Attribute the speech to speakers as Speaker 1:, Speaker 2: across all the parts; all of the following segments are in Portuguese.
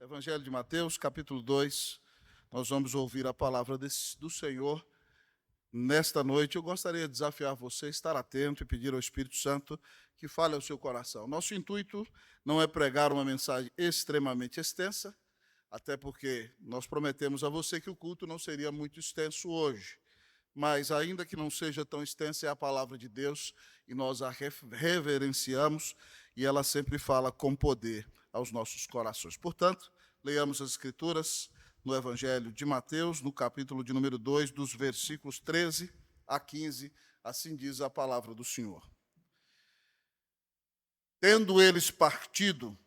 Speaker 1: Evangelho de Mateus, capítulo 2, nós vamos ouvir a palavra do Senhor. Nesta noite, eu gostaria de desafiar você a estar atento e pedir ao Espírito Santo que fale ao seu coração. Nosso intuito não é pregar uma mensagem extremamente extensa, até porque nós prometemos a você que o culto não seria muito extenso hoje. Mas, ainda que não seja tão extensa, é a palavra de Deus e nós a reverenciamos e ela sempre fala com poder aos nossos corações. Portanto, leiamos as Escrituras no Evangelho de Mateus, no capítulo de número 2, dos versículos 13 a 15, assim diz a palavra do Senhor. Tendo eles partido,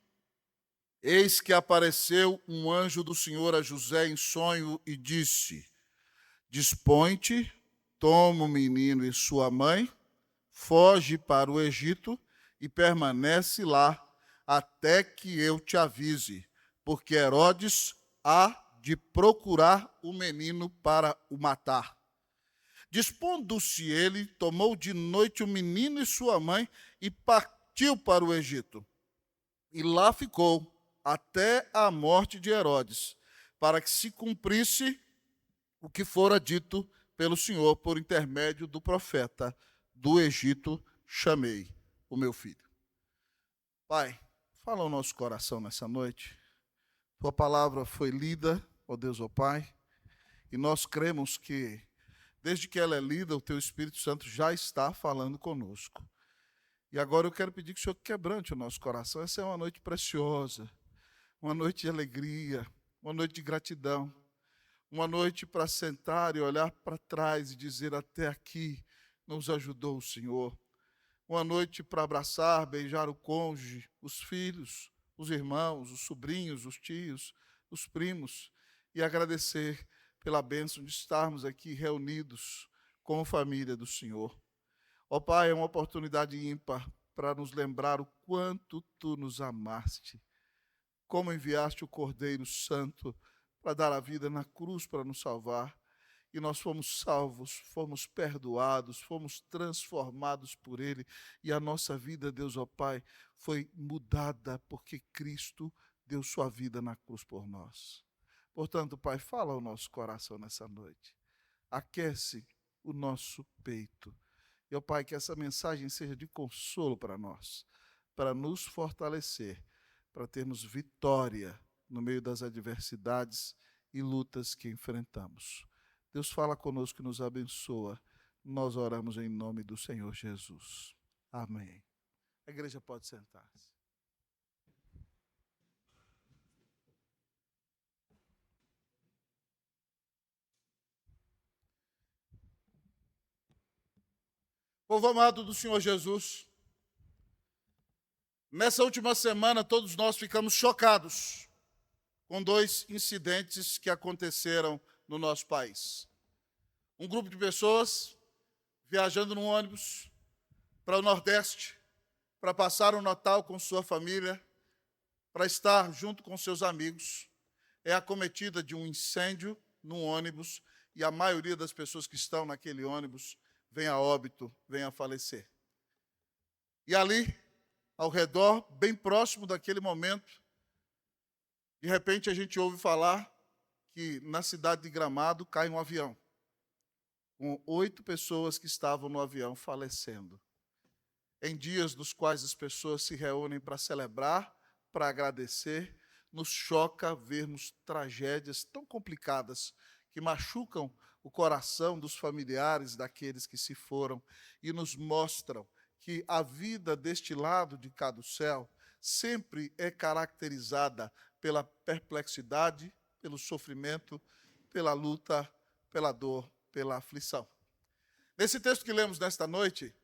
Speaker 1: eis que apareceu um anjo do Senhor a José em sonho e disse: Dispõe-te, toma o menino e sua mãe, foge para o Egito e permanece lá até que eu te avise, porque Herodes há de procurar o menino para o matar. Dispondo-se ele, tomou de noite o menino e sua mãe e partiu para o Egito. E lá ficou até a morte de Herodes, para que se cumprisse o que fora dito pelo Senhor por intermédio do profeta: do Egito chamei o meu filho. Pai, fala ao nosso coração nessa noite. Tua palavra foi lida, ó Deus, ó Pai, e nós cremos que, desde que ela é lida, o Teu Espírito Santo já está falando conosco. E agora eu quero pedir que o Senhor quebrante o nosso coração. Essa é uma noite preciosa, uma noite de alegria, uma noite de gratidão, uma noite para sentar e olhar para trás e dizer: até aqui nos ajudou o Senhor. Uma noite para abraçar, beijar o cônjuge, os filhos, os irmãos, os sobrinhos, os tios, os primos, e agradecer pela bênção de estarmos aqui reunidos como família do Senhor. Ó Pai, é uma oportunidade ímpar para nos lembrar o quanto Tu nos amaste, como enviaste o Cordeiro Santo para dar a vida na cruz para nos salvar, e nós fomos salvos, fomos perdoados, fomos transformados por Ele, e a nossa vida, Deus, ó Pai, foi mudada porque Cristo deu sua vida na cruz por nós. Portanto, Pai, fala ao nosso coração nessa noite, aquece o nosso peito, e, ó Pai, que essa mensagem seja de consolo para nós, para nos fortalecer, para termos vitória no meio das adversidades e lutas que enfrentamos. Deus fala conosco e nos abençoa. Nós oramos em nome do Senhor Jesus. Amém. A igreja pode sentar-se. Povo amado do Senhor Jesus, nessa última semana todos nós ficamos chocados com dois incidentes que aconteceram no nosso país. Um grupo de pessoas viajando num ônibus para o Nordeste, para passar o Natal com sua família, para estar junto com seus amigos, é acometida de um incêndio num ônibus e a maioria das pessoas que estão naquele ônibus vem a óbito, vem a falecer. E ali, ao redor, bem próximo daquele momento, de repente a gente ouve falar que na cidade de Gramado cai um avião, com 8 pessoas que estavam no avião falecendo. Em dias dos quais as pessoas se reúnem para celebrar, para agradecer, nos choca vermos tragédias tão complicadas que machucam o coração dos familiares daqueles que se foram e nos mostram que a vida deste lado de cá do céu sempre é caracterizada pela perplexidade, pelo sofrimento, pela luta, pela dor, pela aflição. Nesse texto que lemos nesta noite,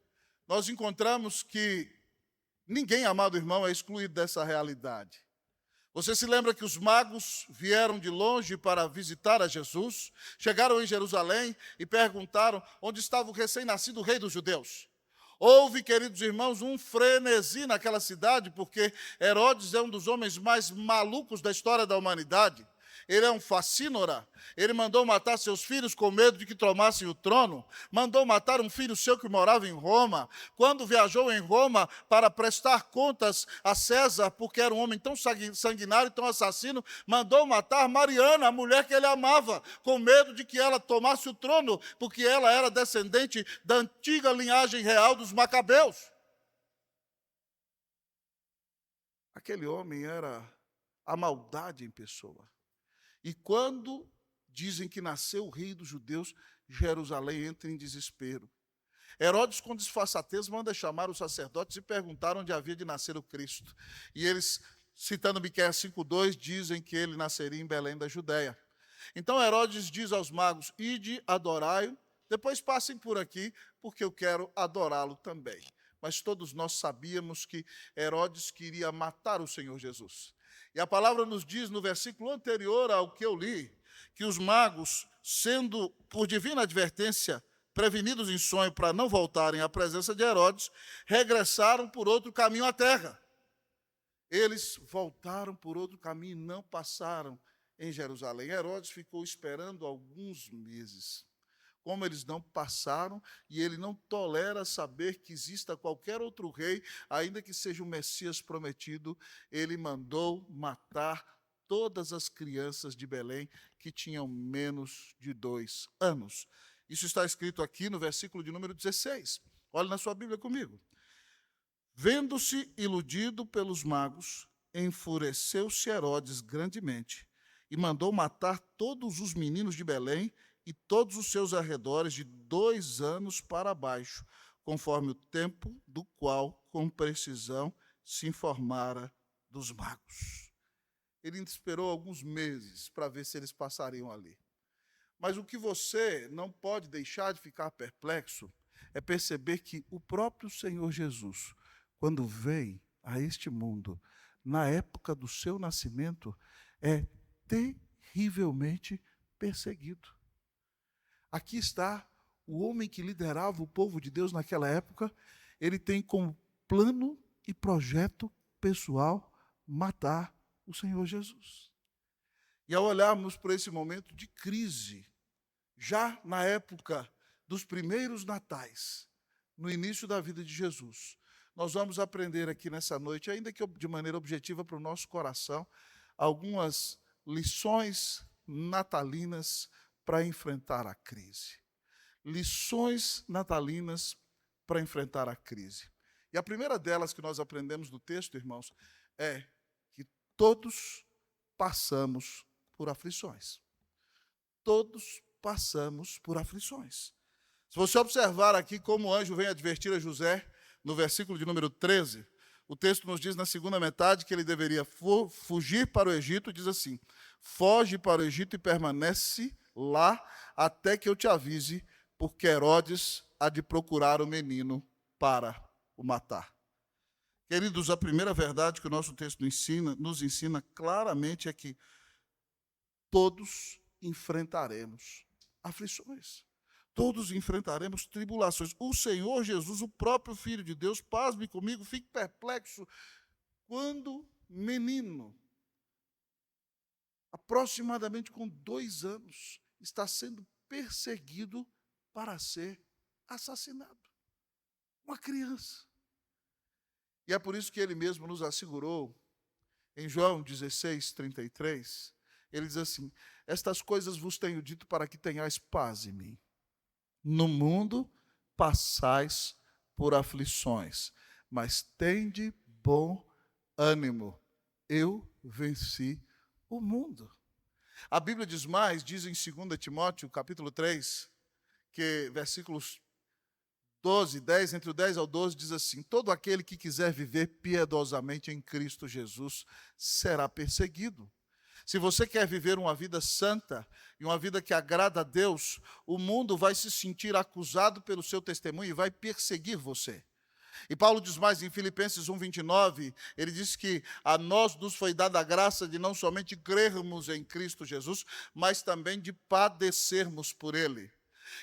Speaker 1: nós encontramos que ninguém, amado irmão, é excluído dessa realidade. Você se lembra que os magos vieram de longe para visitar a Jesus, chegaram em Jerusalém e perguntaram onde estava o recém-nascido rei dos judeus. Houve, queridos irmãos, um frenesi naquela cidade, porque Herodes é um dos homens mais malucos da história da humanidade. ele é um facínora, ele mandou matar seus filhos com medo de que tomassem o trono, mandou matar um filho seu que morava em Roma, quando viajou em Roma para prestar contas a César, porque era um homem tão sanguinário, tão assassino, mandou matar Mariana, a mulher que ele amava, com medo de que ela tomasse o trono, porque ela era descendente da antiga linhagem real dos Macabeus. Aquele homem era a maldade em pessoa. E quando dizem que nasceu o rei dos judeus, Jerusalém entra em desespero. Herodes, com disfarçatez, manda chamar os sacerdotes e perguntar onde havia de nascer o Cristo. E eles, citando Miqueias 5,2, dizem que ele nasceria em Belém da Judéia. Então Herodes diz aos magos: ide, adorai-o, depois passem por aqui, porque eu quero adorá-lo também. Mas todos nós sabíamos que Herodes queria matar o Senhor Jesus. E a palavra nos diz, no versículo anterior ao que eu li, que os magos, sendo, por divina advertência, prevenidos em sonho para não voltarem à presença de Herodes, regressaram por outro caminho à terra. Eles voltaram por outro caminho e não passaram em Jerusalém. Herodes ficou esperando alguns meses. Como eles não passaram, e ele não tolera saber que exista qualquer outro rei, ainda que seja o Messias prometido, ele mandou matar todas as crianças de Belém que tinham menos de 2 anos. Isso está escrito aqui no versículo de número 16. Olhe na sua Bíblia comigo. Vendo-se iludido pelos magos, enfureceu-se Herodes grandemente e mandou matar todos os meninos de Belém e todos os seus arredores de 2 anos para baixo, conforme o tempo do qual, com precisão, se informara dos magos. Ele esperou alguns meses para ver se eles passariam ali. Mas o que você não pode deixar de ficar perplexo é perceber que o próprio Senhor Jesus, quando vem a este mundo, na época do seu nascimento, é terrivelmente perseguido. Aqui está o homem que liderava o povo de Deus naquela época, ele tem como plano e projeto pessoal matar o Senhor Jesus. E ao olharmos para esse momento de crise, já na época dos primeiros natais, no início da vida de Jesus, nós vamos aprender aqui nessa noite, ainda que de maneira objetiva para o nosso coração, algumas lições natalinas para enfrentar a crise. Lições natalinas para enfrentar a crise. E a primeira delas que nós aprendemos do texto, irmãos, é que todos passamos por aflições. Todos passamos por aflições. Se você observar aqui como o anjo vem advertir a José, no versículo de número 13, o texto nos diz na segunda metade que ele deveria fugir para o Egito, diz assim: foge para o Egito e permanece lá até que eu te avise, porque Herodes há de procurar o menino para o matar. Queridos, a primeira verdade que o nosso texto nos ensina claramente é que todos enfrentaremos aflições. Todos enfrentaremos tribulações. O Senhor Jesus, o próprio Filho de Deus, pasme comigo, fique perplexo, quando menino, aproximadamente com 2 anos, está sendo perseguido para ser assassinado. Uma criança. E é por isso que ele mesmo nos assegurou, em João 16:33, ele diz assim: estas coisas vos tenho dito para que tenhais paz em mim. No mundo passais por aflições, mas tende bom ânimo. Eu venci o mundo. A Bíblia diz mais, diz em 2 Timóteo, capítulo 3, que versículos 12, 10, entre o 10 ao 12, diz assim: todo aquele que quiser viver piedosamente em Cristo Jesus será perseguido. Se você quer viver uma vida santa e uma vida que agrada a Deus, o mundo vai se sentir acusado pelo seu testemunho e vai perseguir você. E Paulo diz mais em Filipenses 1:29, ele diz que a nós nos foi dada a graça de não somente crermos em Cristo Jesus, mas também de padecermos por Ele.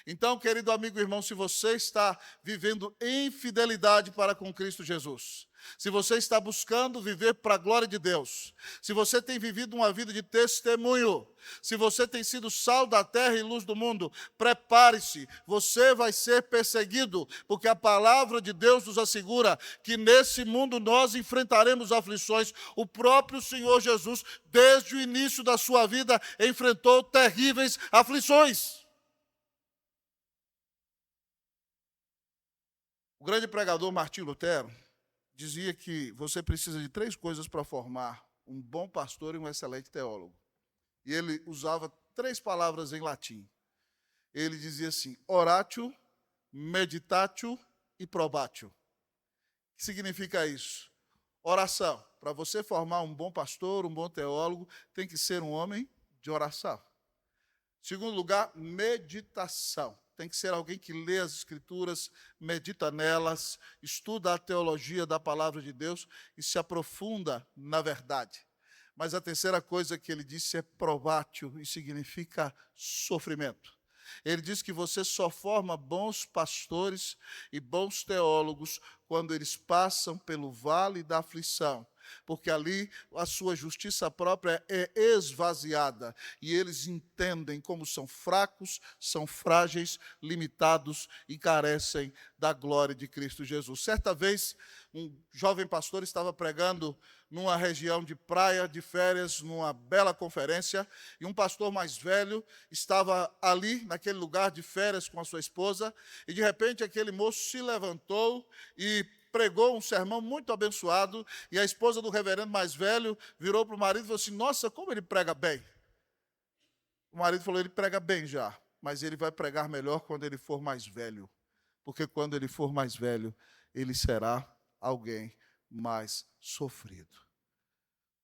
Speaker 1: Então, querido amigo e irmão, se você está vivendo em fidelidade para com Cristo Jesus, se você está buscando viver para a glória de Deus, se você tem vivido uma vida de testemunho, se você tem sido sal da terra e luz do mundo, prepare-se, você vai ser perseguido, porque a palavra de Deus nos assegura que nesse mundo nós enfrentaremos aflições. O próprio Senhor Jesus, desde o início da sua vida, enfrentou terríveis aflições. O grande pregador Martinho Lutero dizia que você precisa de 3 coisas para formar um bom pastor e um excelente teólogo. E ele usava 3 palavras em latim. Ele dizia assim: oratio, meditatio e probatio. O que significa isso? Oração. Para você formar um bom pastor, um bom teólogo, tem que ser um homem de oração. Segundo lugar, meditação. Tem que ser alguém que lê as Escrituras, medita nelas, estuda a teologia da palavra de Deus e se aprofunda na verdade. Mas a terceira coisa que ele disse é probatio, e significa sofrimento. Ele diz que você só forma bons pastores e bons teólogos quando eles passam pelo vale da aflição, porque ali a sua justiça própria é esvaziada e eles entendem como são fracos, são frágeis, limitados e carecem da glória de Cristo Jesus. Certa vez, um jovem pastor estava pregando numa região de praia, de férias, numa bela conferência, e um pastor mais velho estava ali, naquele lugar de férias com a sua esposa, e de repente aquele moço se levantou e pregou um sermão muito abençoado, e a esposa do reverendo mais velho virou para o marido e falou assim: nossa, como ele prega bem. O marido falou: ele prega bem já, mas ele vai pregar melhor quando ele for mais velho, porque quando ele for mais velho, ele será alguém mais sofrido.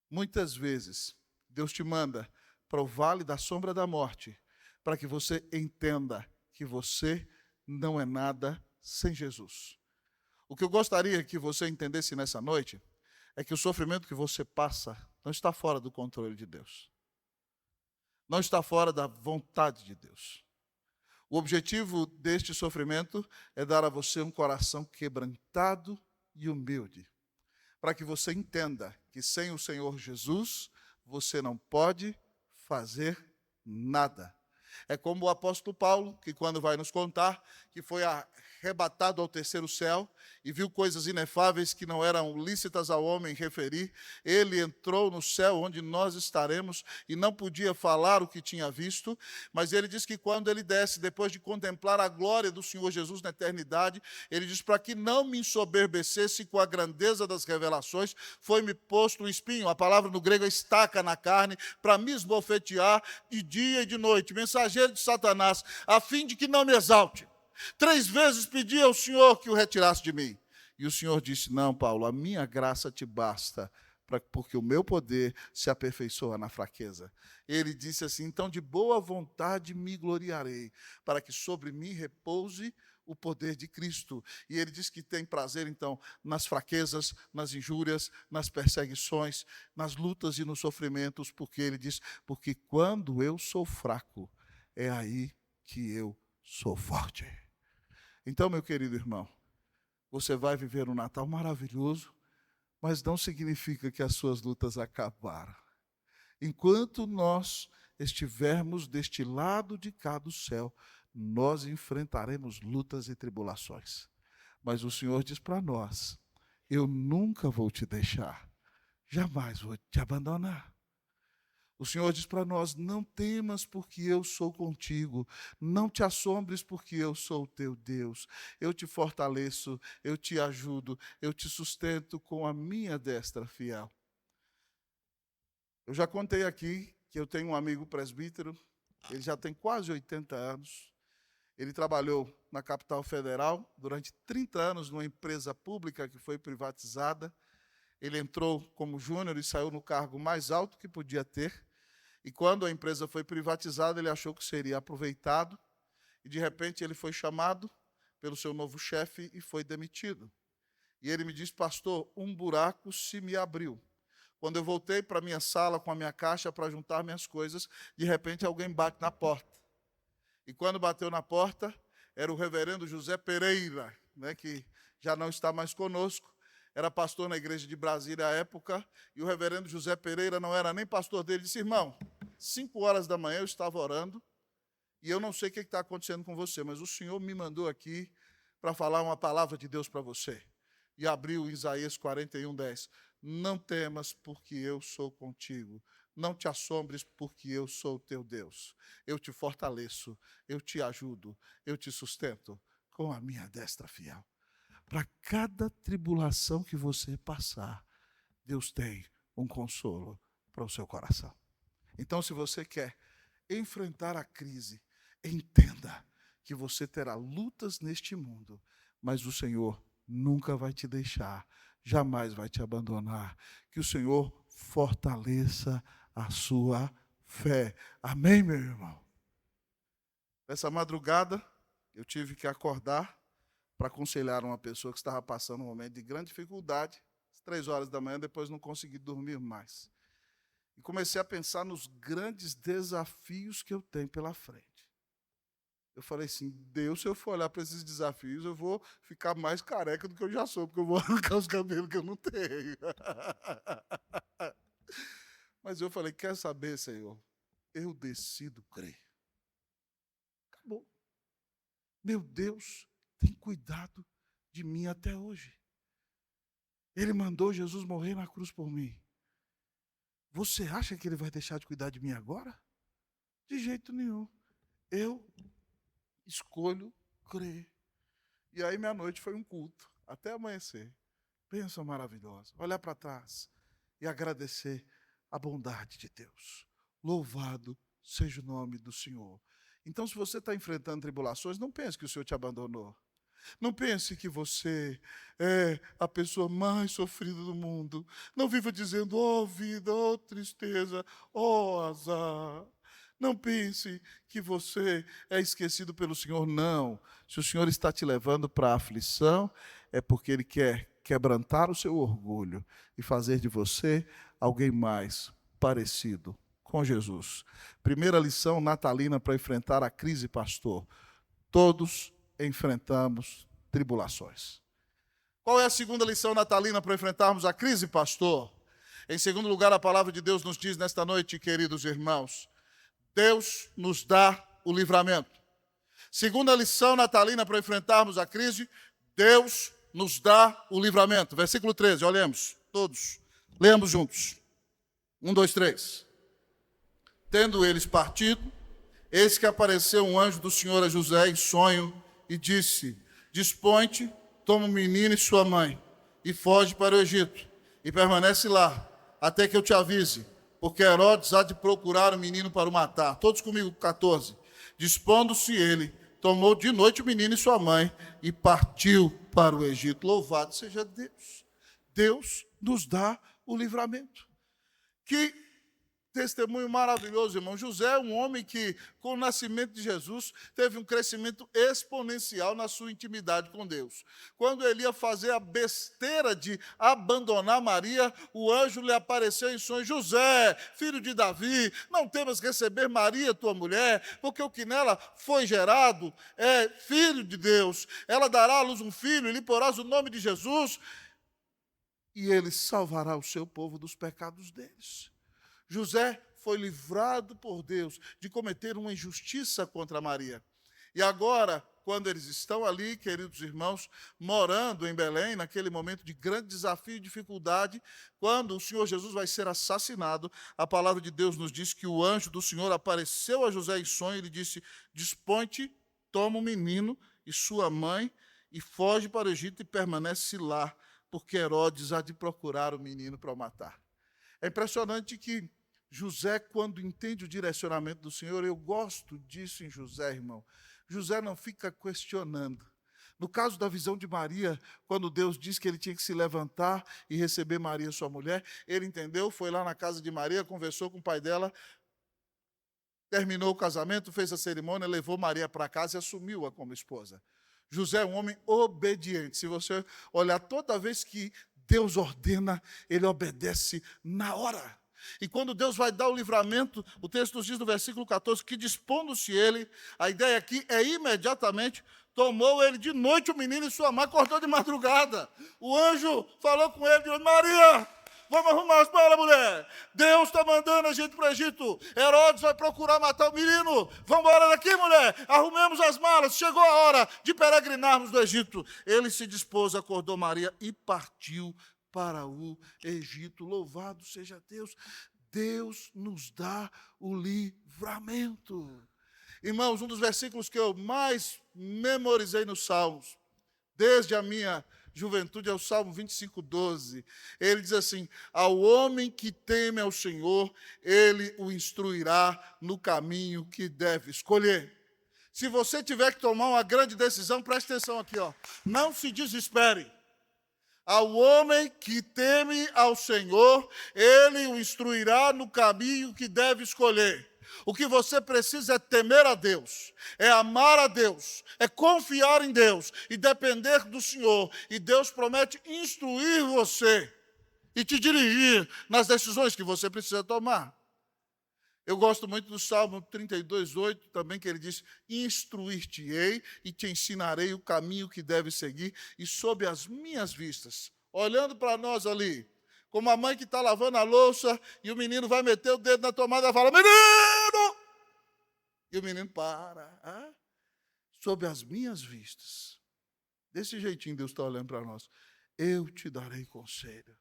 Speaker 1: Muitas vezes, Deus te manda para o vale da sombra da morte, para que você entenda que você não é nada sem Jesus. O que eu gostaria que você entendesse nessa noite é que o sofrimento que você passa não está fora do controle de Deus. Não está fora da vontade de Deus. O objetivo deste sofrimento é dar a você um coração quebrantado e humilde, para que você entenda que sem o Senhor Jesus, você não pode fazer nada. É como o apóstolo Paulo, que quando vai nos contar que foi arrebatado ao terceiro céu e viu coisas inefáveis que não eram lícitas ao homem referir, ele entrou no céu onde nós estaremos e não podia falar o que tinha visto, mas ele diz que quando ele desce, depois de contemplar a glória do Senhor Jesus na eternidade, ele diz: para que não me ensoberbecesse com a grandeza das revelações, foi-me posto um espinho, a palavra no grego é estaca na carne, para me esbofetear de dia e de noite, mensageiro de Satanás, a fim de que não me exalte. 3 vezes pedi ao Senhor que o retirasse de mim. E o Senhor disse: não, Paulo, a minha graça te basta, porque o meu poder se aperfeiçoa na fraqueza. Ele disse assim: então de boa vontade me gloriarei, para que sobre mim repouse o poder de Cristo. E ele diz que tem prazer, então, nas fraquezas, nas injúrias, nas perseguições, nas lutas e nos sofrimentos, porque ele diz: porque quando eu sou fraco, é aí que eu sou forte. Então, meu querido irmão, você vai viver um Natal maravilhoso, mas não significa que as suas lutas acabaram. Enquanto nós estivermos deste lado de cá do céu, nós enfrentaremos lutas e tribulações. Mas o Senhor diz para nós: eu nunca vou te deixar, jamais vou te abandonar. O Senhor diz para nós: não temas, porque eu sou contigo. Não te assombres, porque eu sou o teu Deus. Eu te fortaleço, eu te ajudo, eu te sustento com a minha destra fiel. Eu já contei aqui que eu tenho um amigo presbítero, ele já tem quase 80 anos. Ele trabalhou na capital federal durante 30 anos numa empresa pública que foi privatizada. Ele entrou como júnior e saiu no cargo mais alto que podia ter. E quando a empresa foi privatizada, ele achou que seria aproveitado, e de repente ele foi chamado pelo seu novo chefe e foi demitido. E ele me disse: pastor, um buraco se me abriu. Quando eu voltei para a minha sala com a minha caixa para juntar minhas coisas, de repente alguém bate na porta. E quando bateu na porta, era o reverendo José Pereira, né, que já não está mais conosco. Era pastor na igreja de Brasília à época, e o reverendo José Pereira não era nem pastor dele. Disse: irmão, 5 horas da manhã eu estava orando, e eu não sei o que está acontecendo com você, mas o Senhor me mandou aqui para falar uma palavra de Deus para você. E abriu Isaías 41:10. Não temas, porque eu sou contigo. Não te assombres, porque eu sou o teu Deus. Eu te fortaleço, eu te ajudo, eu te sustento com a minha destra fiel. Para cada tribulação que você passar, Deus tem um consolo para o seu coração. Então, se você quer enfrentar a crise, entenda que você terá lutas neste mundo, mas o Senhor nunca vai te deixar, jamais vai te abandonar. Que o Senhor fortaleça a sua fé. Amém, meu irmão? Nessa madrugada, eu tive que acordar para aconselhar uma pessoa que estava passando um momento de grande dificuldade, às 3 horas da manhã, depois não consegui dormir mais. E comecei a pensar nos grandes desafios que eu tenho pela frente. Eu falei assim: Deus, se eu for olhar para esses desafios, eu vou ficar mais careca do que eu já sou, porque eu vou arrancar os cabelos que eu não tenho. Mas eu falei: quer saber, Senhor? Eu decido crer. Acabou. Meu Deus tem cuidado de mim até hoje. Ele mandou Jesus morrer na cruz por mim. Você acha que ele vai deixar de cuidar de mim agora? De jeito nenhum. Eu escolho crer. E aí minha noite foi um culto, até amanhecer. Bênção maravilhosa. Olhar para trás e agradecer a bondade de Deus. Louvado seja o nome do Senhor. Então, se você está enfrentando tribulações, não pense que o Senhor te abandonou. Não pense que você é a pessoa mais sofrida do mundo. Não viva dizendo: ó vida, ó tristeza, ó azar. Não pense que você é esquecido pelo Senhor, não. Se o Senhor está te levando para a aflição, é porque Ele quer quebrantar o seu orgulho e fazer de você alguém mais parecido com Jesus. Primeira lição natalina para enfrentar a crise, pastor. Todos enfrentamos tribulações. Qual é a segunda lição natalina para enfrentarmos a crise, pastor? Em segundo lugar, a palavra de Deus nos diz nesta noite, queridos irmãos, Deus nos dá o livramento. Segunda lição natalina para enfrentarmos a crise, Deus nos dá o livramento. Versículo 13, olhemos todos. Leamos juntos. 1, 2, 3. Tendo eles partido, eis que apareceu um anjo do Senhor a José em sonho e disse: dispõe-te, toma o menino e sua mãe e foge para o Egito e permanece lá até que eu te avise, porque Herodes há de procurar o menino para o matar. Todos comigo, 14. Dispondo-se ele, tomou de noite o menino e sua mãe e partiu para o Egito. Louvado seja Deus. Deus nos dá o livramento. Que testemunho maravilhoso, irmão. José é um homem que, com o nascimento de Jesus, teve um crescimento exponencial na sua intimidade com Deus. Quando ele ia fazer a besteira de abandonar Maria, o anjo lhe apareceu em sonho: José, filho de Davi, não temas receber Maria, tua mulher, porque o que nela foi gerado é filho de Deus. Ela dará à luz um filho e lhe porás o nome de Jesus, e ele salvará o seu povo dos pecados deles. José foi livrado por Deus de cometer uma injustiça contra Maria. E agora, quando eles estão ali, queridos irmãos, morando em Belém, naquele momento de grande desafio e dificuldade, quando o Senhor Jesus vai ser assassinado, a palavra de Deus nos diz que o anjo do Senhor apareceu a José em sonho e lhe disse: dispõe-te, toma o menino e sua mãe e foge para o Egito e permanece lá, porque Herodes há de procurar o menino para o matar. É impressionante que José, quando entende o direcionamento do Senhor, eu gosto disso em José, irmão. José não fica questionando. No caso da visão de Maria, quando Deus disse que ele tinha que se levantar e receber Maria, sua mulher, ele entendeu, foi lá na casa de Maria, conversou com o pai dela, terminou o casamento, fez a cerimônia, levou Maria para casa e assumiu-a como esposa. José é um homem obediente. Se você olhar, toda vez que Deus ordena, ele obedece na hora. E quando Deus vai dar o livramento, o texto nos diz no versículo 14, que dispondo-se ele, a ideia aqui é imediatamente, tomou ele de noite o menino e sua mãe, acordou de madrugada. O anjo falou com ele, disse, Maria, vamos arrumar as malas, mulher. Deus está mandando a gente para o Egito. Herodes vai procurar matar o menino. Vamos embora daqui, mulher. Arrumemos as malas. Chegou a hora de peregrinarmos do Egito. Ele se dispôs, acordou Maria e partiu para o Egito. Louvado seja Deus. Deus nos dá o livramento. Irmãos, um dos versículos que eu mais memorizei nos Salmos, desde a minha juventude, é o Salmo 25:12. Ele diz assim, ao homem que teme ao Senhor, ele o instruirá no caminho que deve escolher. Se você tiver que tomar uma grande decisão, preste atenção aqui, ó. Não se desespere. Ao homem que teme ao Senhor, ele o instruirá no caminho que deve escolher. O que você precisa é temer a Deus, é amar a Deus, é confiar em Deus e depender do Senhor. E Deus promete instruir você e te dirigir nas decisões que você precisa tomar. Eu gosto muito do Salmo 32:8 também, que ele diz, instruir-te-ei e te ensinarei o caminho que deve seguir, e sob as minhas vistas, olhando para nós ali, como a mãe que está lavando a louça, e o menino vai meter o dedo na tomada e fala, menino! E o menino para. Sob as minhas vistas. Desse jeitinho Deus está olhando para nós. Eu te darei conselho.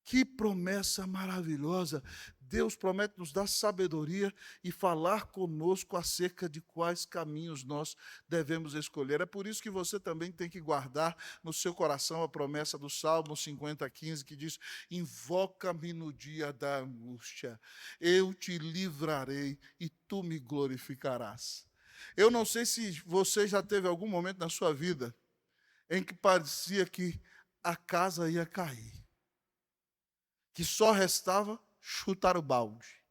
Speaker 1: Que promessa maravilhosa. Deus promete nos dar sabedoria e falar conosco acerca de quais caminhos nós devemos escolher. É por isso que você também tem que guardar no seu coração a promessa do Salmo 50:15, que diz, invoca-me no dia da angústia, eu te livrarei e tu me glorificarás. Eu não sei se você já teve algum momento na sua vida em que parecia que a casa ia cair, que só restava chutar o balde.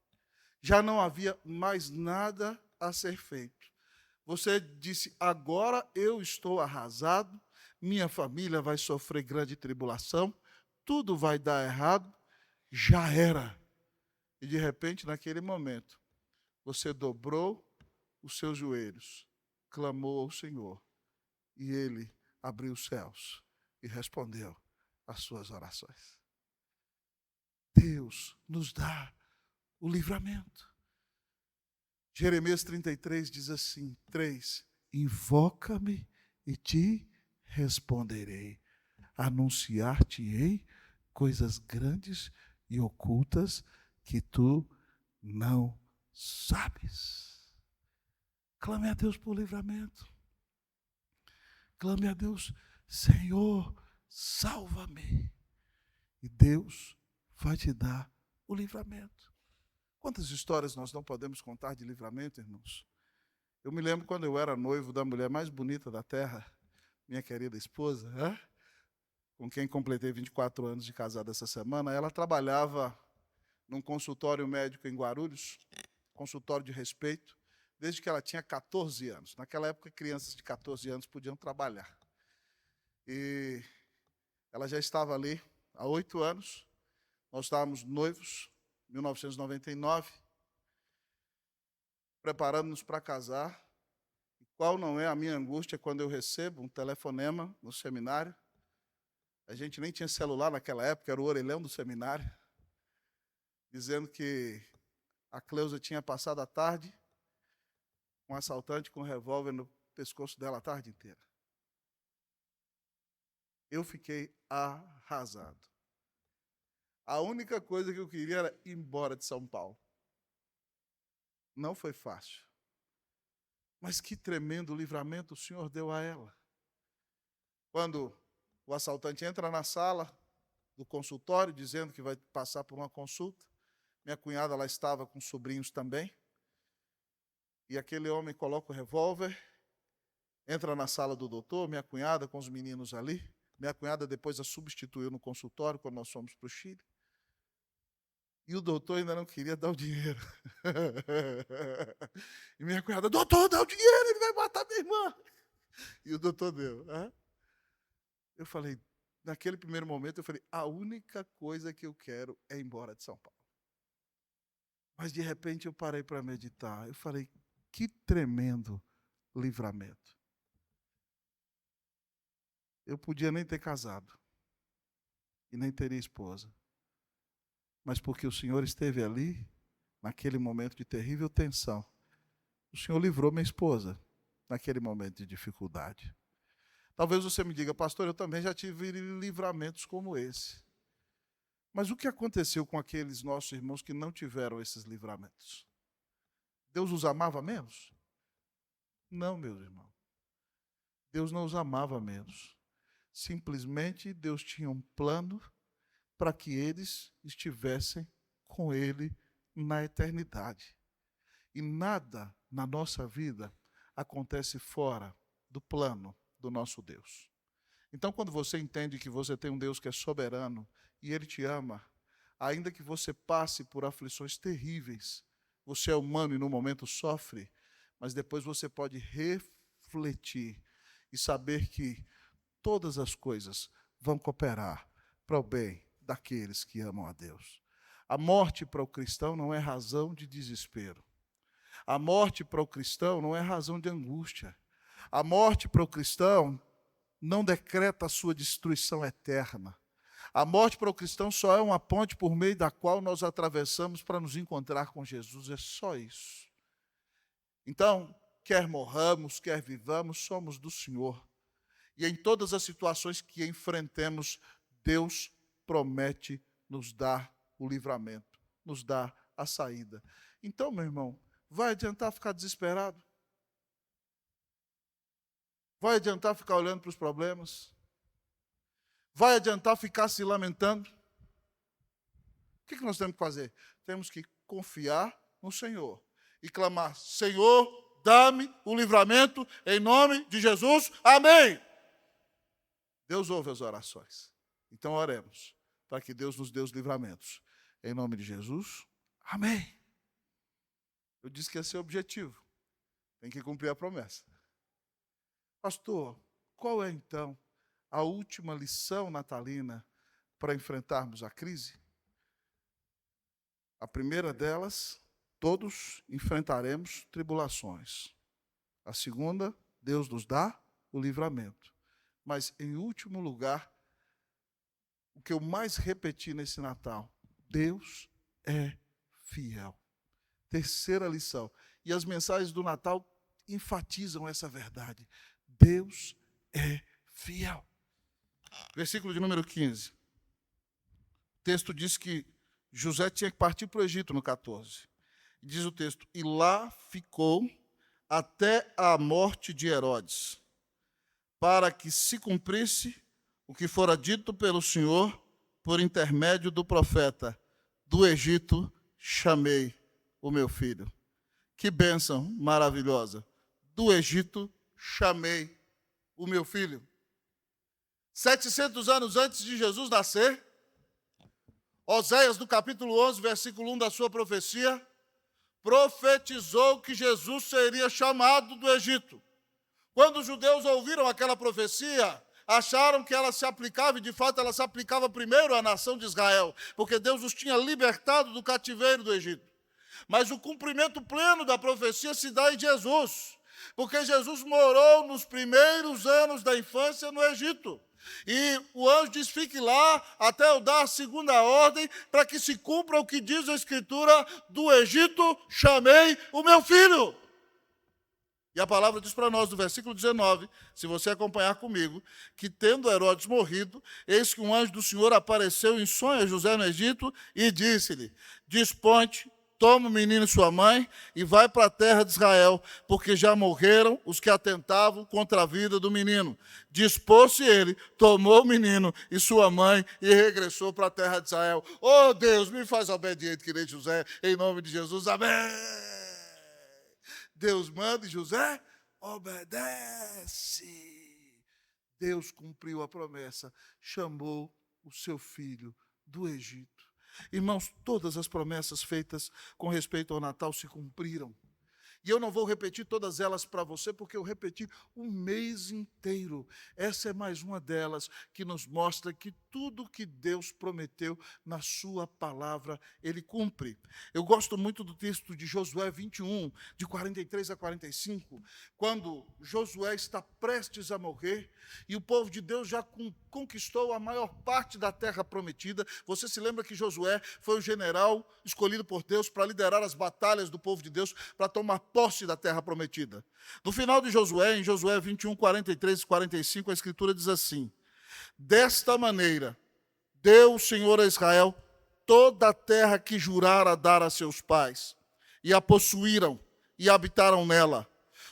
Speaker 1: Já não havia mais nada a ser feito. Você disse, agora eu estou arrasado, minha família vai sofrer grande tribulação, tudo vai dar errado, já era. E de repente, naquele momento, você dobrou os seus joelhos, clamou ao Senhor, e Ele abriu os céus e respondeu às suas orações. Deus nos dá o livramento. Jeremias 33 diz assim, 3, invoca-me e te responderei, anunciar-te-ei coisas grandes e ocultas que tu não sabes. Clame a Deus por livramento. Clame a Deus, Senhor, salva-me. E Deus vai te dar o livramento. Quantas histórias nós não podemos contar de livramento, irmãos? Eu me lembro quando eu era noivo da mulher mais bonita da terra, minha querida esposa, com quem completei 24 anos de casado essa semana. Ela trabalhava num consultório médico em Guarulhos, consultório de respeito, desde que ela tinha 14 anos. Naquela época, crianças de 14 anos podiam trabalhar. E ela já estava ali há 8 anos. Nós estávamos noivos, em 1999, preparando-nos para casar. E qual não é a minha angústia quando eu recebo um telefonema no seminário? A gente nem tinha celular naquela época, era o orelhão do seminário, dizendo que a Cleusa tinha passado a tarde com um assaltante com um revólver no pescoço dela a tarde inteira. Eu fiquei arrasado. A única coisa que eu queria era ir embora de São Paulo. Não foi fácil. Mas que tremendo livramento o Senhor deu a ela. Quando o assaltante entra na sala do consultório, dizendo que vai passar por uma consulta, minha cunhada lá estava com sobrinhos também, e aquele homem coloca o revólver, entra na sala do doutor, minha cunhada com os meninos ali. Minha cunhada depois a substituiu no consultório, quando nós fomos para o Chile. E o doutor ainda não queria dar o dinheiro. E minha cunhada, doutor, dá o dinheiro, ele vai matar minha irmã. E o doutor deu. Eu falei, naquele primeiro momento, eu falei, a única coisa que eu quero é ir embora de São Paulo. Mas, de repente, eu parei para meditar. Eu falei, que tremendo livramento. Eu podia nem ter casado. E nem teria esposa. Mas porque o Senhor esteve ali, naquele momento de terrível tensão, o Senhor livrou minha esposa, naquele momento de dificuldade. Talvez você me diga, pastor, eu também já tive livramentos como esse. Mas o que aconteceu com aqueles nossos irmãos que não tiveram esses livramentos? Deus os amava menos? Não, meus irmãos. Deus não os amava menos. Simplesmente Deus tinha um plano para que eles estivessem com Ele na eternidade. E nada na nossa vida acontece fora do plano do nosso Deus. Então, quando você entende que você tem um Deus que é soberano e Ele te ama, ainda que você passe por aflições terríveis, você é humano e no momento sofre, mas depois você pode refletir e saber que todas as coisas vão cooperar para o bem daqueles que amam a Deus. A morte para o cristão não é razão de desespero. A morte para o cristão não é razão de angústia. A morte para o cristão não decreta a sua destruição eterna. A morte para o cristão só é uma ponte por meio da qual nós atravessamos para nos encontrar com Jesus. É só isso. Então, quer morramos, quer vivamos, somos do Senhor. E em todas as situações que enfrentemos, Deus promete nos dar o livramento, nos dar a saída. Então, meu irmão, vai adiantar ficar desesperado? Vai adiantar ficar olhando para os problemas? Vai adiantar ficar se lamentando? O que nós temos que fazer? Temos que confiar no Senhor e clamar, Senhor, dá-me o livramento em nome de Jesus. Amém. Deus ouve as orações. Então oremos para que Deus nos dê os livramentos. Em nome de Jesus. Amém. Eu disse que esse é o objetivo. Tem que cumprir a promessa. Pastor, qual é então a última lição natalina para enfrentarmos a crise? A primeira delas, todos enfrentaremos tribulações. A segunda, Deus nos dá o livramento. Mas, em último lugar, o que eu mais repeti nesse Natal, Deus é fiel. Terceira lição. E as mensagens do Natal enfatizam essa verdade. Deus é fiel. Versículo de número 15. O texto diz que José tinha que partir para o Egito no 14. Diz o texto, e lá ficou até a morte de Herodes, para que se cumprisse o que fora dito pelo Senhor por intermédio do profeta, do Egito chamei o meu filho. Que bênção maravilhosa. Do Egito chamei o meu filho. 700 anos antes de Jesus nascer, Oséias, no capítulo 11, versículo 1 da sua profecia, profetizou que Jesus seria chamado do Egito. Quando os judeus ouviram aquela profecia, acharam que ela se aplicava, e de fato ela se aplicava primeiro à nação de Israel, porque Deus os tinha libertado do cativeiro do Egito. Mas o cumprimento pleno da profecia se dá em Jesus, porque Jesus morou nos primeiros anos da infância no Egito. E o anjo diz, fique lá até eu dar a segunda ordem, para que se cumpra o que diz a Escritura, do Egito chamei o meu filho. E a palavra diz para nós, no versículo 19, se você acompanhar comigo, que tendo Herodes morrido, eis que um anjo do Senhor apareceu em sonho a José no Egito e disse-lhe, dispõe-te, toma o menino e sua mãe e vai para a terra de Israel, porque já morreram os que atentavam contra a vida do menino. Dispôs-se ele, tomou o menino e sua mãe e regressou para a terra de Israel. Oh Deus, me faz obediente, que nem José, em nome de Jesus, amém. Deus manda e José obedece. Deus cumpriu a promessa, chamou o seu filho do Egito. Irmãos, todas as promessas feitas com respeito ao Natal se cumpriram. E eu não vou repetir todas elas para você, porque eu repeti um mês inteiro. Essa é mais uma delas que nos mostra que tudo que Deus prometeu na sua palavra, Ele cumpre. Eu gosto muito do texto de Josué 21, de 43 a 45, quando Josué está prestes a morrer e o povo de Deus já conquistou a maior parte da terra prometida. Você se lembra que Josué foi o general escolhido por Deus para liderar as batalhas do povo de Deus, para tomar posse da terra prometida. No final de Josué, em Josué 21, 43 e 45, a Escritura diz assim: desta maneira, deu o Senhor a Israel toda a terra que jurara dar a seus pais, e a possuíram, e habitaram nela.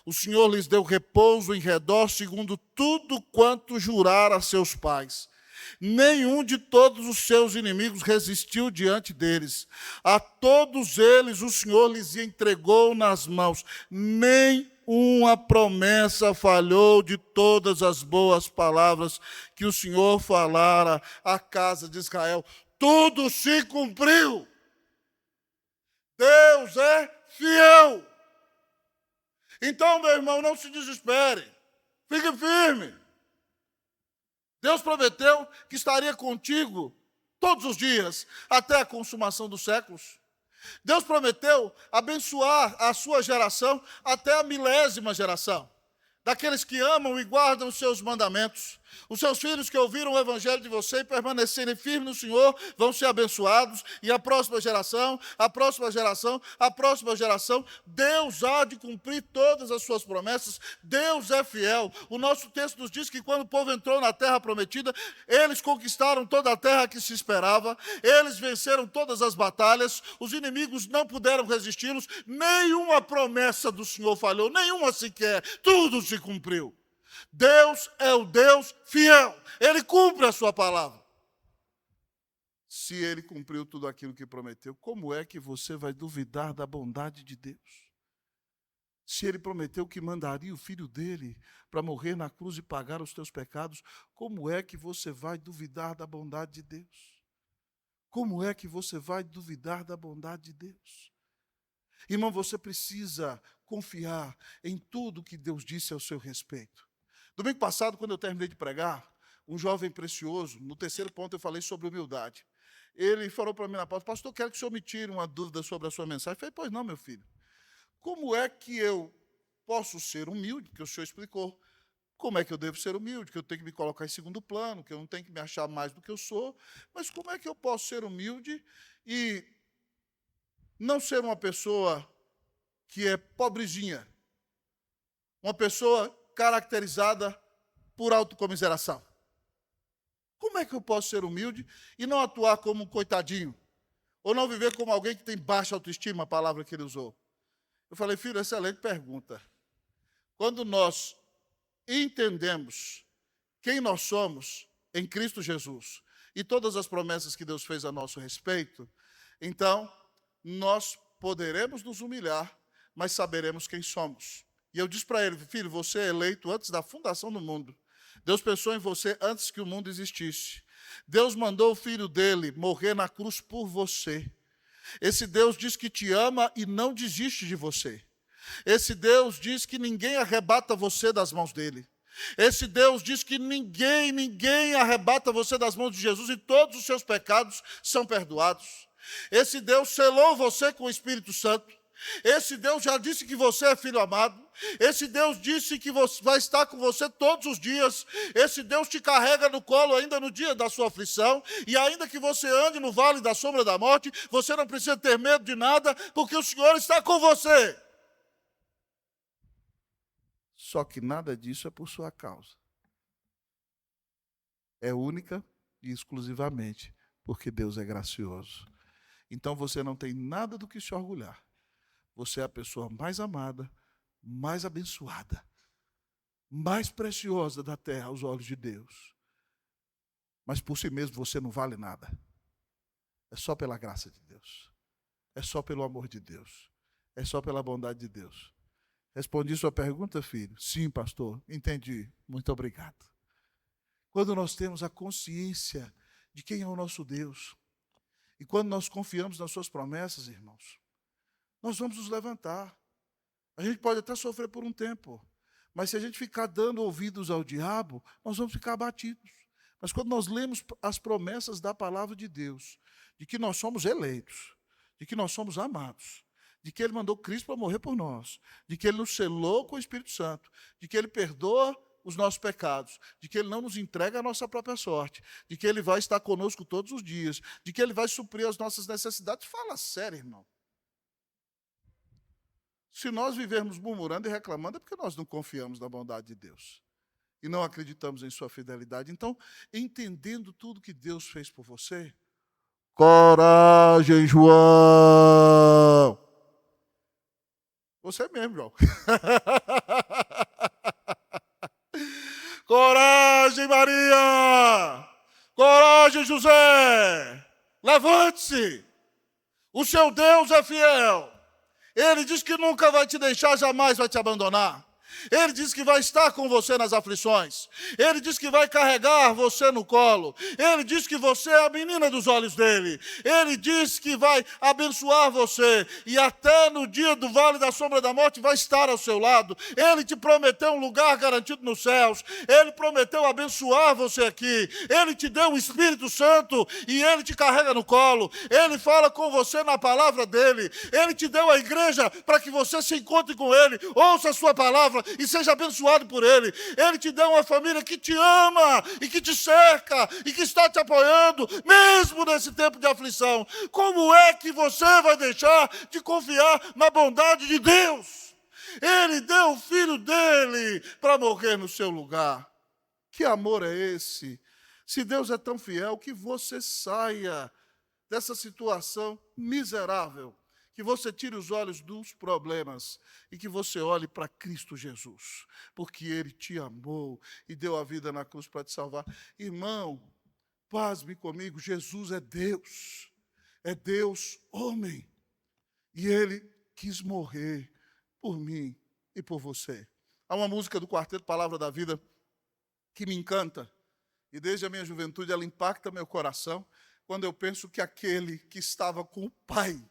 Speaker 1: O Senhor lhes deu repouso em redor, segundo tudo quanto jurara a seus pais. Nenhum de todos os seus inimigos resistiu diante deles. A todos eles o Senhor lhes entregou nas mãos. Nenhuma promessa falhou de todas as boas palavras que o Senhor falara à casa de Israel. Tudo se cumpriu. Deus é fiel. Então, meu irmão, não se desespere. Fique firme. Deus prometeu que estaria contigo todos os dias, até a consumação dos séculos. Deus prometeu abençoar a sua geração até a 1000ª geração, daqueles que amam e guardam os seus mandamentos. Os seus filhos que ouviram o evangelho de você e permanecerem firmes no Senhor vão ser abençoados. E a próxima geração, a próxima geração, a próxima geração, Deus há de cumprir todas as suas promessas. Deus é fiel. O nosso texto nos diz que quando o povo entrou na terra prometida, eles conquistaram toda a terra que se esperava, eles venceram todas as batalhas, os inimigos não puderam resisti-los, nenhuma promessa do Senhor falhou, nenhuma sequer, tudo se cumpriu. Deus é o Deus fiel. Ele cumpre a sua palavra. Se Ele cumpriu tudo aquilo que prometeu, como é que você vai duvidar da bondade de Deus? Se Ele prometeu que mandaria o Filho dele para morrer na cruz e pagar os teus pecados, como é que você vai duvidar da bondade de Deus? Como é que você vai duvidar da bondade de Deus? Irmão, você precisa confiar em tudo que Deus disse ao seu respeito. Domingo passado, quando eu terminei de pregar, um jovem precioso, no terceiro ponto eu falei sobre humildade. Ele falou para mim na pauta: pastor, quero que o senhor me tire uma dúvida sobre a sua mensagem. Eu falei: pois não, meu filho. Como é que eu posso ser humilde? Que o senhor explicou. Como é que eu devo ser humilde? Que eu tenho que me colocar em segundo plano, que eu não tenho que me achar mais do que eu sou. Mas como é que eu posso ser humilde e não ser uma pessoa que é pobrezinha? Uma pessoa caracterizada por autocomiseração. Como é que eu posso ser humilde e não atuar como um coitadinho? Ou não viver como alguém que tem baixa autoestima, a palavra que ele usou? Eu falei: filho, excelente pergunta. Quando nós entendemos quem nós somos em Cristo Jesus e todas as promessas que Deus fez a nosso respeito, então nós poderemos nos humilhar, mas saberemos quem somos. E eu disse para ele: filho, você é eleito antes da fundação do mundo. Deus pensou em você antes que o mundo existisse. Deus mandou o Filho dele morrer na cruz por você. Esse Deus diz que te ama e não desiste de você. Esse Deus diz que ninguém arrebata você das mãos dele. Esse Deus diz que ninguém arrebata você das mãos de Jesus e todos os seus pecados são perdoados. Esse Deus selou você com o Espírito Santo. Esse Deus já disse que você é filho amado. Esse Deus disse que vai estar com você todos os dias. Esse Deus te carrega no colo ainda no dia da sua aflição. E ainda que você ande no vale da sombra da morte, você não precisa ter medo de nada, porque o Senhor está com você. Só que nada disso é por sua causa. É única e exclusivamente porque Deus é gracioso. Então você não tem nada do que se orgulhar. Você é a pessoa mais amada, mais abençoada, mais preciosa da terra aos olhos de Deus. Mas por si mesmo você não vale nada. É só pela graça de Deus. É só pelo amor de Deus. É só pela bondade de Deus. Respondi sua pergunta, filho? Sim, pastor. Entendi. Muito obrigado. Quando nós temos a consciência de quem é o nosso Deus, e quando nós confiamos nas suas promessas, irmãos, nós vamos nos levantar. A gente pode até sofrer por um tempo, mas se a gente ficar dando ouvidos ao diabo, nós vamos ficar abatidos. Mas quando nós lemos as promessas da palavra de Deus, de que nós somos eleitos, de que nós somos amados, de que Ele mandou Cristo para morrer por nós, de que Ele nos selou com o Espírito Santo, de que Ele perdoa os nossos pecados, de que Ele não nos entrega a nossa própria sorte, de que Ele vai estar conosco todos os dias, de que Ele vai suprir as nossas necessidades. Fala sério, irmão. Se nós vivermos murmurando e reclamando, é porque nós não confiamos na bondade de Deus e não acreditamos em sua fidelidade. Então, entendendo tudo que Deus fez por você, coragem, João! Você mesmo, João. Coragem, Maria! Coragem, José! Levante-se! O seu Deus é fiel. Ele diz que nunca vai te deixar, jamais vai te abandonar. Ele diz que vai estar com você nas aflições. Ele diz que vai carregar você no colo. Ele diz que você é a menina dos olhos dele. Ele diz que vai abençoar você. E até no dia do vale da sombra da morte vai estar ao seu lado. Ele te prometeu um lugar garantido nos céus. Ele prometeu abençoar você aqui. Ele te deu o Espírito Santo e ele te carrega no colo. Ele fala com você na palavra dele. Ele te deu a igreja para que você se encontre com ele. Ouça a sua palavra e seja abençoado por Ele. Ele te dá uma família que te ama e que te cerca e que está te apoiando, mesmo nesse tempo de aflição. Como é que você vai deixar de confiar na bondade de Deus? Ele deu o Filho dele para morrer no seu lugar. Que amor é esse? Se Deus é tão fiel, que você saia dessa situação miserável, que você tire os olhos dos problemas e que você olhe para Cristo Jesus, porque Ele te amou e deu a vida na cruz para te salvar. Irmão, pasme comigo, Jesus é Deus homem, e Ele quis morrer por mim e por você. Há uma música do Quarteto Palavra da Vida que me encanta, e desde a minha juventude ela impacta meu coração, quando eu penso que aquele que estava com o Pai,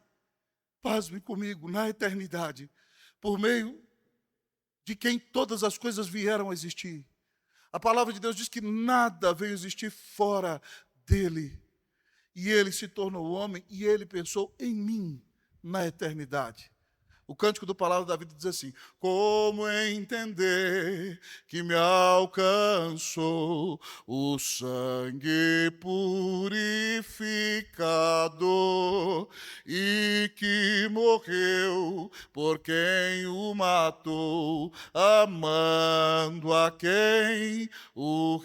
Speaker 1: pasme comigo, na eternidade, por meio de quem todas as coisas vieram a existir. A palavra de Deus diz que nada veio existir fora dele. E ele se tornou homem e ele pensou em mim na eternidade. O cântico do Palavra da Vida diz assim: como entender que me alcançou o sangue purificador e que morreu por quem o matou, amando a quem o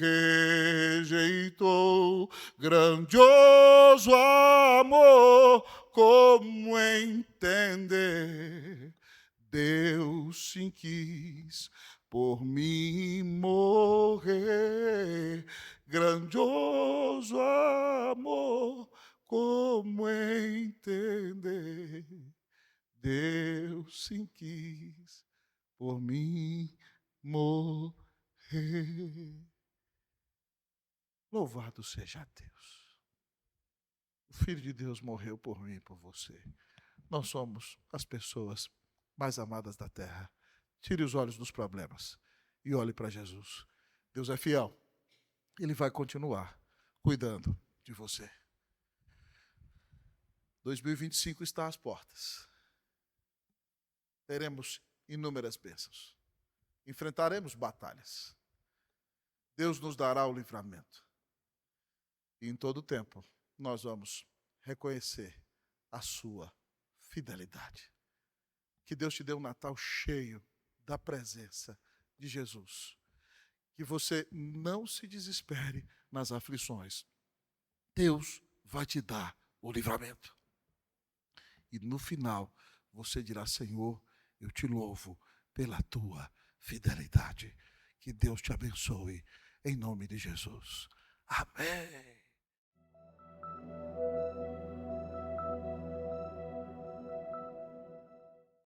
Speaker 1: rejeitou. Grandioso amor, como entender? Deus sim quis por mim morrer. Grandioso amor, como entender? Deus sim quis por mim morrer. Louvado seja Deus. O Filho de Deus morreu por mim e por você. Nós somos as pessoas mais amadas da terra. Tire os olhos dos problemas e olhe para Jesus. Deus é fiel. Ele vai continuar cuidando de você. 2025 está às portas. Teremos inúmeras bênçãos. Enfrentaremos batalhas. Deus nos dará o livramento. E em todo tempo nós vamos reconhecer a sua fidelidade. Que Deus te dê um Natal cheio da presença de Jesus. Que você não se desespere nas aflições. Deus vai te dar o livramento. E no final, você dirá: Senhor, eu te louvo pela tua fidelidade. Que Deus te abençoe, em nome de Jesus. Amém.